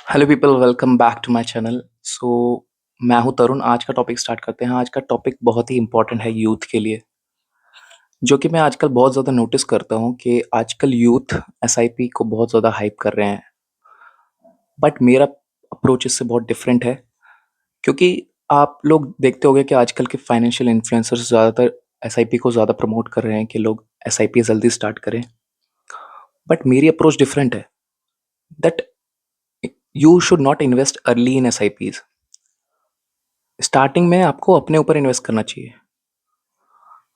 Hello people, welcome back to my channel. मैं हूं तरुण। आज का टॉपिक स्टार्ट करते हैं। आज का टॉपिक बहुत ही इंपॉर्टेंट है यूथ के लिए, जो कि मैं आजकल बहुत ज़्यादा नोटिस करता हूं कि आजकल यूथ एसआईपी को बहुत ज़्यादा हाइप कर रहे हैं। बट मेरा अप्रोच इससे बहुत डिफरेंट है, क्योंकि आप लोग देखते होंगे कि आजकल के फाइनेंशियल इन्फ्लुएंसर्स ज़्यादातर एसआईपी को ज़्यादा प्रमोट कर रहे हैं कि लोग एसआईपी जल्दी स्टार्ट करें। बट मेरी अप्रोच डिफरेंट है, that you should not invest early in SIPs. Starting में आपको अपने ऊपर इन्वेस्ट करना चाहिए।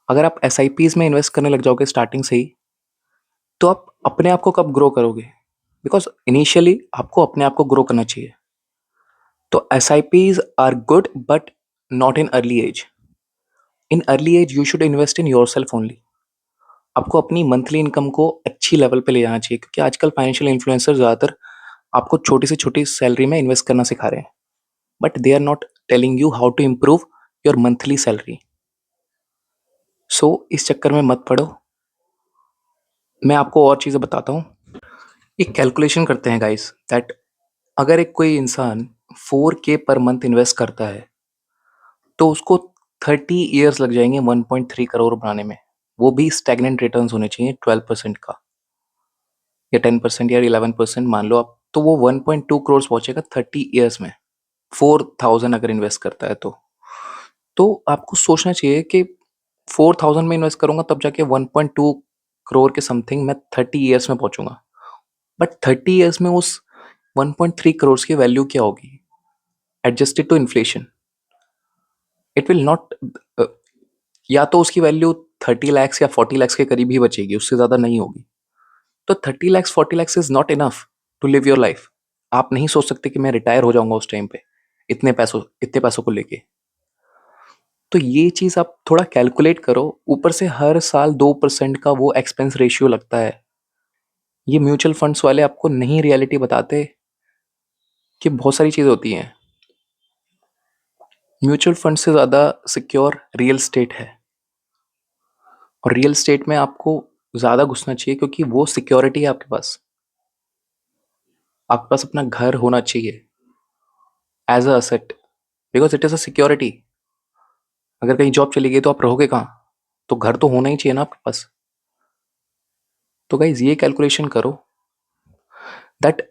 अगर आप एसआईपीज में इन्वेस्ट करने लग जाओगे स्टार्टिंग से ही, तो आप अपने आप को कब ग्रो करोगे? बिकॉज इनिशियली आपको अपने आप को ग्रो करना चाहिए। तो SIPs are good, but not in early age. In early age you should invest in yourself only. आपको अपनी मंथली इनकम को अच्छी लेवल पे ले जाना चाहिए, क्योंकि आजकल फाइनेंशियल इन्फ्लुएंसर ज़्यादातर आपको छोटी से छोटी सैलरी में इन्वेस्ट करना सिखा रहे हैं, but they are not telling you how to improve your monthly salary. इस चक्कर में मत पड़ो। मैं आपको और चीज़ें बताता हूँ। एक कैलकुलेशन करते हैं गाइस, दैट अगर एक कोई इंसान 4K पर मंथ इन्वेस्ट करता है, तो उसको 30 ईयर्स लग जाएंगे 1.3 करोड़ बनाने में। वो भी स्टैग्नेंट रिटर्न्स होने चाहिए 12% का, या 10% या 11% मान लो आप, तो वो 1.2 करोड़ पहुंचेगा 30 ईयर्स में। 4,000 अगर इन्वेस्ट करता है तो आपको सोचना चाहिए कि 4,000 में इन्वेस्ट करूंगा तब जाके 1.2 करोड़ के समथिंग मैं 30 ईयर्स में पहुंचूंगा। बट 30 ईयर्स में उस 1.3 करोड़ की वैल्यू क्या होगी adjusted to inflation? It will not, या तो उसकी वैल्यू 30 लाख या 40 लाख के करीब ही बचेगी, उससे ज़्यादा नहीं होगी। तो 30 lakh 40 lakh is not enough to live your life. आप नहीं सोच सकते कि मैं रिटायर हो जाऊंगा उस टाइम पे इतने पैसों को लेके। तो ये चीज़ आप थोड़ा कैलकुलेट करो। ऊपर से हर साल 2% का वो एक्सपेंस रेशियो लगता है। ये म्यूचुअल फंड्स वाले आपको नहीं रियलिटी बताते कि बहुत सारी चीज़ें होती हैं। म्यूचुअल फंड से ज़्यादा सिक्योर रियल स्टेट है, और रियल स्टेट में आपको ज़्यादा घुसना चाहिए, क्योंकि वो सिक्योरिटी है आपके पास अपना घर होना चाहिए as a asset, because it is a security. अगर कहीं जॉब चली गई तो आप रहोगे कहाँ? तो घर तो होना ही चाहिए ना आपके पास। तो गाइज ये कैलकुलेशन करो, that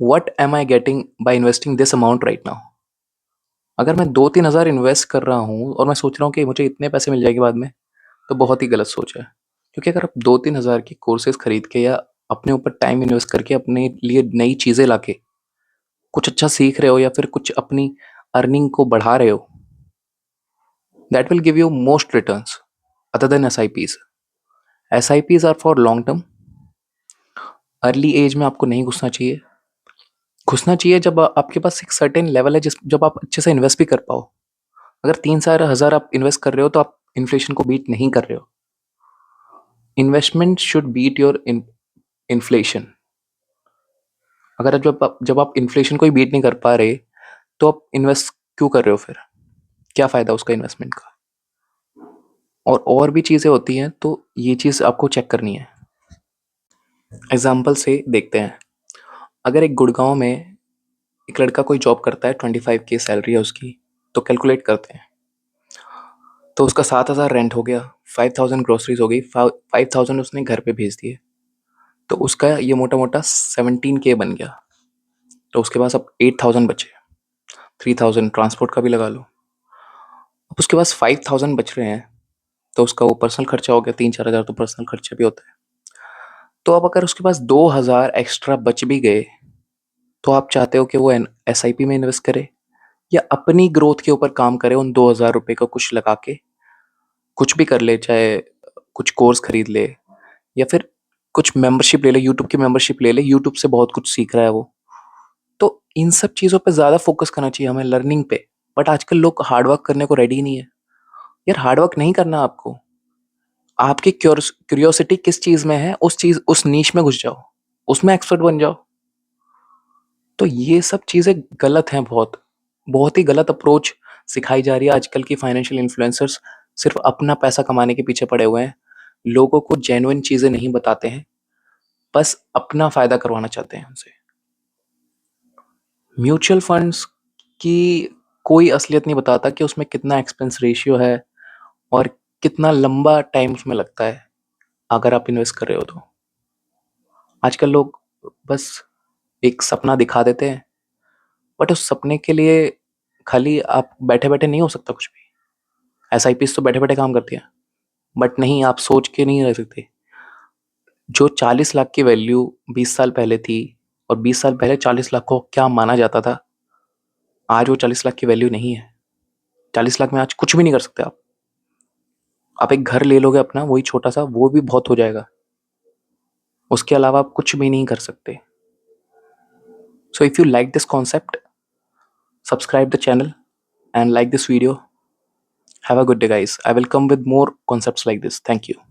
what am I getting by investing this amount right now. अगर मैं 2-3 हज़ार इन्वेस्ट कर रहा हूँ और मैं सोच रहा हूँ कि मुझे इतने पैसे मिल जाएंगे बाद में, तो बहुत ही गलत सोच है। क्योंकि अगर आप 2-3 हज़ार की कोर्सेज खरीद के या अपने ऊपर टाइम इन्वेस्ट करके अपने लिए नई चीज़ें लाके कुछ अच्छा सीख रहे हो, या फिर कुछ अपनी अर्निंग को बढ़ा रहे हो, that will give you most returns other than SIPs. SIPs are for long term. Early age में आपको नहीं घुसना चाहिए। घुसना चाहिए जब आपके पास एक सर्टेन लेवल है, जिस जब आप अच्छे से इन्वेस्ट भी कर पाओ। अगर 3-4 हज़ार आप इन्वेस्ट कर रहे हो तो आप इन्फ्लेशन को बीट नहीं कर रहे हो। Investment should beat your inflation. अगर जब आप इन्फ्लेशन को ही बीट नहीं कर पा रहे, तो आप इन्वेस्ट क्यों कर रहे हो फिर? क्या फ़ायदा उसका इन्वेस्टमेंट का? और भी चीज़ें होती हैं, तो ये चीज़ आपको चेक करनी है। एग्जाम्पल से देखते हैं। अगर एक गुड़गांव में एक लड़का कोई जॉब करता है, 25K सैलरी है उसकी, तो कैलकुलेट करते हैं। तो उसका 7,000 रेंट हो गया, 5,000 ग्रोसरीज हो गई, 5,000 उसने घर पे भेज दिए, तो उसका ये मोटा मोटा 17K बन गया। तो उसके पास अब 8,000 बचे। 3,000 ट्रांसपोर्ट का भी लगा लो। अब उसके पास 5,000 बच रहे हैं, तो उसका वो पर्सनल खर्चा हो गया। 3-4 हज़ार तो पर्सनल खर्चा भी होता है। तो अब अगर उसके पास 2,000 एक्स्ट्रा बच भी गए, तो आप चाहते हो कि वो एसआईपी में इन्वेस्ट करे, या अपनी ग्रोथ के ऊपर काम करे, उन 2,000 रुपये का कुछ लगा के कुछ भी कर ले, चाहे कुछ कोर्स खरीद ले, या फिर कुछ मेंबरशिप ले ले, यूट्यूब की मेंबरशिप ले ले, यूट्यूब से बहुत कुछ सीख रहा है वो। तो इन सब चीज़ों पे ज़्यादा फोकस करना चाहिए हमें, लर्निंग पे। बट आजकल लोग हार्डवर्क करने को रेडी नहीं है। यार हार्डवर्क नहीं करना आपको। आपकी क्यूरियोसिटी किस चीज़ में है, उस नीश में घुस जाओ, उसमें एक्सपर्ट बन जाओ। तो ये सब चीज़ें गलत हैं बहुत। बहुत ही गलत अप्रोच सिखाई जा रही है। आजकल की फाइनेंशियल इन्फ्लुएंसर्स सिर्फ अपना पैसा कमाने के पीछे पड़े हुए हैं। लोगों को जेन्युइन चीज़ें नहीं बताते हैं, बस अपना फ़ायदा करवाना चाहते हैं उनसे। म्यूचुअल फंड्स की कोई असलियत नहीं बताता कि उसमें कितना एक्सपेंस रेशियो है और कितना लंबा टाइम उसमें लगता है अगर आप इन्वेस्ट कर रहे हो तो। आजकल लोग बस एक सपना दिखा देते हैं, बट उस सपने के लिए खाली आप बैठे-बैठे नहीं हो सकता कुछ भी। एसआईपीज़ तो बैठे-बैठे काम करती है, बट नहीं, आप सोच के नहीं रह सकते। जो 40 लाख की वैल्यू 20 साल पहले थी और 20 साल पहले 40 लाख को क्या माना जाता था, आज वो 40 लाख की वैल्यू नहीं है। 40 लाख में आज कुछ भी नहीं कर सकते आप। आप एक घर ले लोगे अपना, वही छोटा-सा, वो भी बहुत हो जाएगा। उसके अलावा आप कुछ भी नहीं कर सकते। So if you like this concept, subscribe the channel and like this video. Have a good day, guys. I will come with more concepts like this. Thank you.